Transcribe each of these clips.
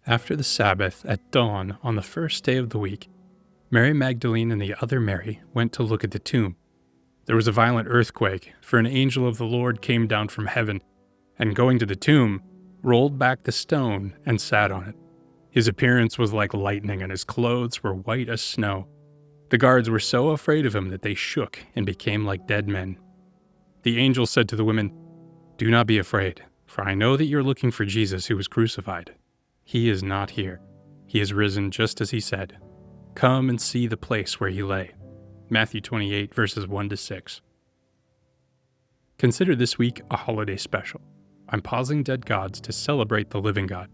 After the Sabbath, at dawn on the first day of the week, Mary Magdalene and the other Mary went to look at the tomb. There was a violent earthquake, for an angel of the Lord came down from heaven, and going to the tomb, rolled back the stone and sat on it. His appearance was like lightning, and his clothes were white as snow. The guards were so afraid of him that they shook and became like dead men. The angel said to the women, "Do not be afraid, for I know that you're looking for Jesus who was crucified. He is not here. He is risen just as he said. Come and see the place where he lay." Matthew 28, verses 1-6. Consider this week a holiday special. I'm pausing dead gods to celebrate the living God.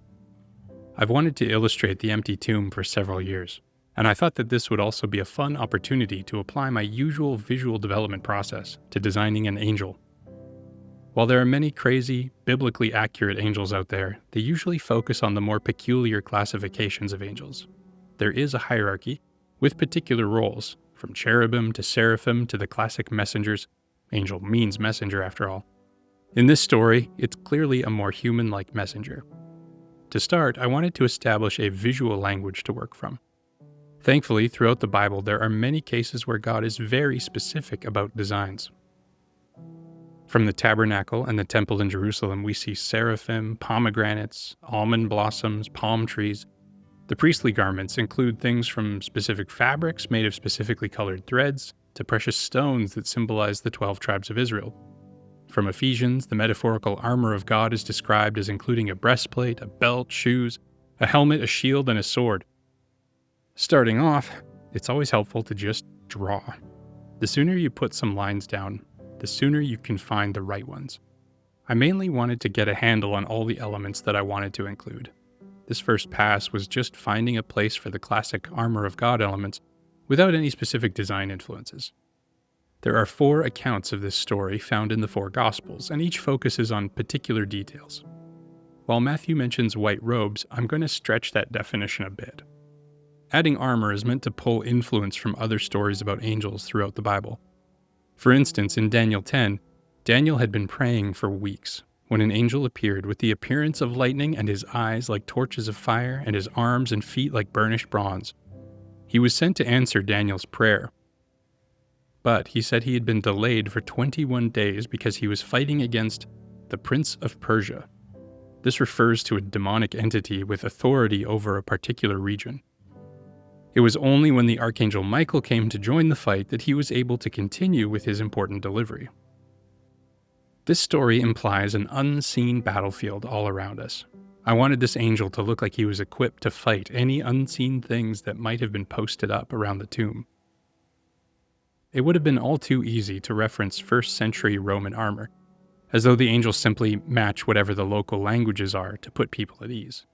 I've wanted to illustrate the empty tomb for several years, and I thought that this would also be a fun opportunity to apply my usual visual development process to designing an angel. While there are many crazy, biblically accurate angels out there, they usually focus on the more peculiar classifications of angels. There is a hierarchy, with particular roles, from cherubim to seraphim to the classic messengers. Angel means messenger after all. In this story, it's clearly a more human-like messenger. To start, I wanted to establish a visual language to work from. Thankfully, throughout the Bible, there are many cases where God is very specific about designs. From the tabernacle and the temple in Jerusalem, we see seraphim, pomegranates, almond blossoms, palm trees. The priestly garments include things from specific fabrics made of specifically colored threads to precious stones that symbolize the 12 tribes of Israel. From Ephesians, the metaphorical armor of God is described as including a breastplate, a belt, shoes, a helmet, a shield, and a sword. Starting off, it's always helpful to just draw. The sooner you put some lines down, the sooner you can find the right ones. I mainly wanted to get a handle on all the elements that I wanted to include. This first pass was just finding a place for the classic armor of God elements without any specific design influences. There are 4 accounts of this story found in the 4 Gospels, and each focuses on particular details. While Matthew mentions white robes, I'm going to stretch that definition a bit. Adding armor is meant to pull influence from other stories about angels throughout the Bible. For instance, in Daniel 10, Daniel had been praying for weeks when an angel appeared with the appearance of lightning and his eyes like torches of fire and his arms and feet like burnished bronze. He was sent to answer Daniel's prayer. But he said he had been delayed for 21 days because he was fighting against the Prince of Persia. This refers to a demonic entity with authority over a particular region. It was only when the Archangel Michael came to join the fight that he was able to continue with his important delivery. This story implies an unseen battlefield all around us. I wanted this angel to look like he was equipped to fight any unseen things that might have been posted up around the tomb. It would have been all too easy to reference first-century Roman armor, as though the angels simply match whatever the local languages are to put people at ease.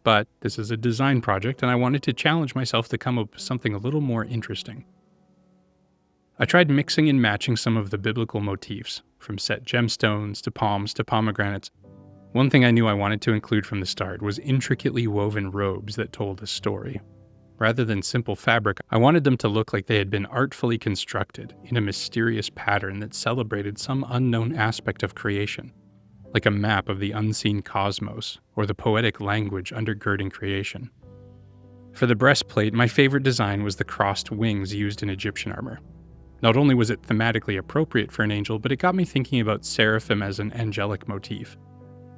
But this is a design project, and I wanted to challenge myself to come up with something a little more interesting. I tried mixing and matching some of the biblical motifs, from set gemstones to palms to pomegranates. One thing I knew I wanted to include from the start was intricately woven robes that told a story. Rather than simple fabric, I wanted them to look like they had been artfully constructed in a mysterious pattern that celebrated some unknown aspect of creation, like a map of the unseen cosmos or the poetic language undergirding creation. For the breastplate, my favorite design was the crossed wings used in Egyptian armor. Not only was it thematically appropriate for an angel, but it got me thinking about seraphim as an angelic motif.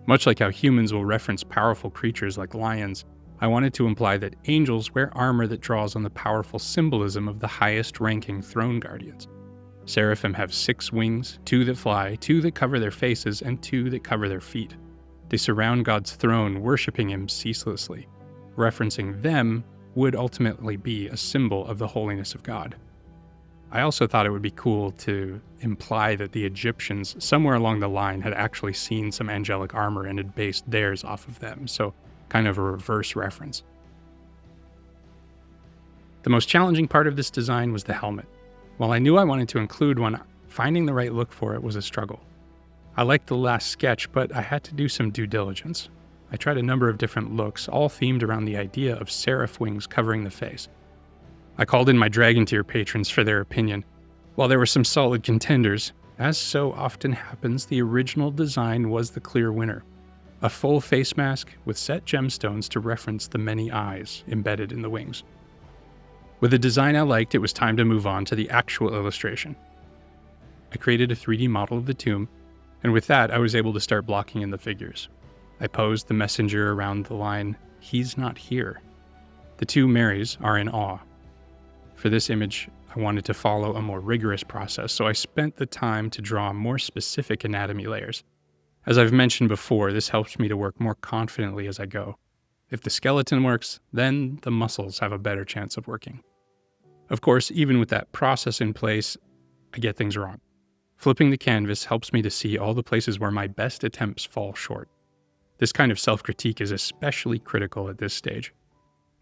Much like how humans will reference powerful creatures like lions, I wanted to imply that angels wear armor that draws on the powerful symbolism of the highest-ranking throne guardians. Seraphim have 6 wings, 2 that fly, 2 that cover their faces, and 2 that cover their feet. They surround God's throne, worshiping him ceaselessly. Referencing them would ultimately be a symbol of the holiness of God. I also thought it would be cool to imply that the Egyptians, somewhere along the line, had actually seen some angelic armor and had based theirs off of them, so kind of a reverse reference. The most challenging part of this design was the helmet. While I knew I wanted to include one, finding the right look for it was a struggle. I liked the last sketch, but I had to do some due diligence. I tried a number of different looks, all themed around the idea of seraph wings covering the face. I called in my Dragon Tier patrons for their opinion. While there were some solid contenders, as so often happens, the original design was the clear winner. a full face mask with set gemstones to reference the many eyes embedded in the wings. With a design I liked, it was time to move on to the actual illustration. I created a 3D model of the tomb, and with that, I was able to start blocking in the figures. I posed the messenger around the line, "He's not here." The two Marys are in awe. For this image, I wanted to follow a more rigorous process, so I spent the time to draw more specific anatomy layers. As I've mentioned before, this helps me to work more confidently as I go. If the skeleton works, then the muscles have a better chance of working. Of course, even with that process in place, I get things wrong. Flipping the canvas helps me to see all the places where my best attempts fall short. This kind of self-critique is especially critical at this stage.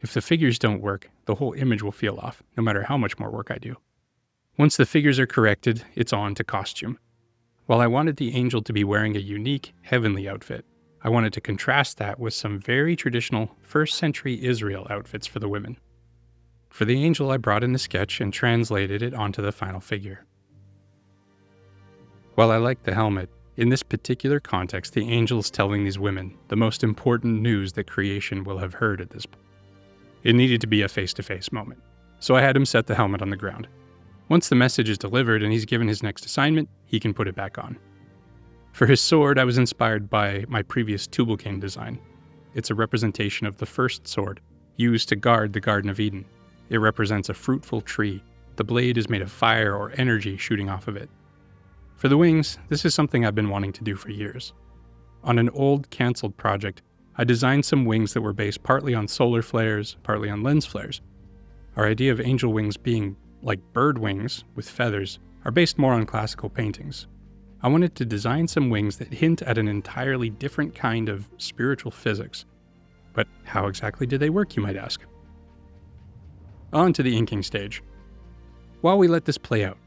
If the figures don't work, the whole image will feel off, no matter how much more work I do. Once the figures are corrected, it's on to costume. While I wanted the angel to be wearing a unique, heavenly outfit, I wanted to contrast that with some very traditional 1st century Israel outfits for the women. For the angel, I brought in the sketch and translated it onto the final figure. While I liked the helmet, in this particular context, the angel is telling these women the most important news that creation will have heard at this point. It needed to be a face-to-face moment, so I had him set the helmet on the ground. Once the message is delivered and he's given his next assignment, he can put it back on. For his sword, I was inspired by my previous Tubal-Cain design. It's a representation of the first sword, used to guard the Garden of Eden. It represents a fruitful tree. The blade is made of fire or energy shooting off of it. For the wings, this is something I've been wanting to do for years. On an old, cancelled project, I designed some wings that were based partly on solar flares, partly on lens flares. Our idea of angel wings being like bird wings with feathers are based more on classical paintings. I wanted to design some wings that hint at an entirely different kind of spiritual physics. But how exactly did they work, you might ask? On to the inking stage. While we let this play out,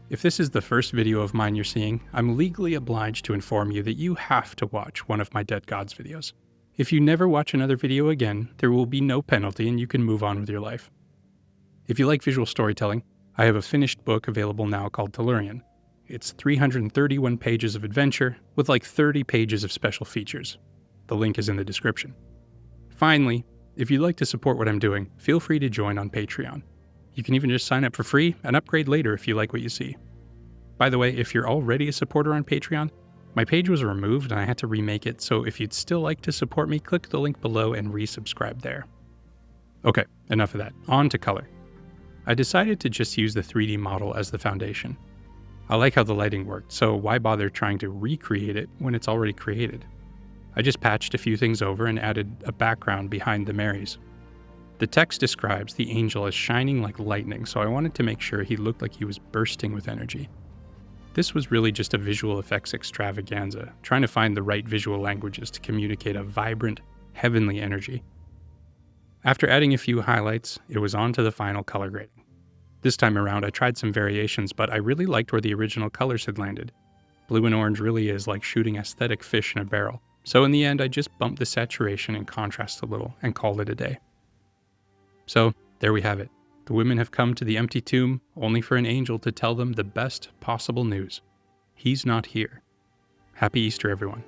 if this is the first video of mine you're seeing, I'm legally obliged to inform you that you have to watch one of my Dead Gods videos. If you never watch another video again, there will be no penalty and you can move on with your life. If you like visual storytelling, I have a finished book available now called Tellurian. It's 331 pages of adventure with like 30 pages of special features. The link is in the description. Finally, if you'd like to support what I'm doing, feel free to join on Patreon. You can even just sign up for free and upgrade later if you like what you see. By the way, if you're already a supporter on Patreon, my page was removed and I had to remake it, so if you'd still like to support me, click the link below and resubscribe there. Okay, enough of that. On to color. I decided to just use the 3D model as the foundation. I like how the lighting worked, so why bother trying to recreate it when it's already created? I just patched a few things over and added a background behind the Marys. The text describes the angel as shining like lightning, so I wanted to make sure he looked like he was bursting with energy. This was really just a visual effects extravaganza, trying to find the right visual languages to communicate a vibrant, heavenly energy. After adding a few highlights, it was on to the final color grading. This time around, I tried some variations, but I really liked where the original colors had landed. Blue and orange really is like shooting aesthetic fish in a barrel. So in the end, I just bumped the saturation and contrast a little and called it a day. So there we have it. The women have come to the empty tomb only for an angel to tell them the best possible news. He's not here. Happy Easter, everyone.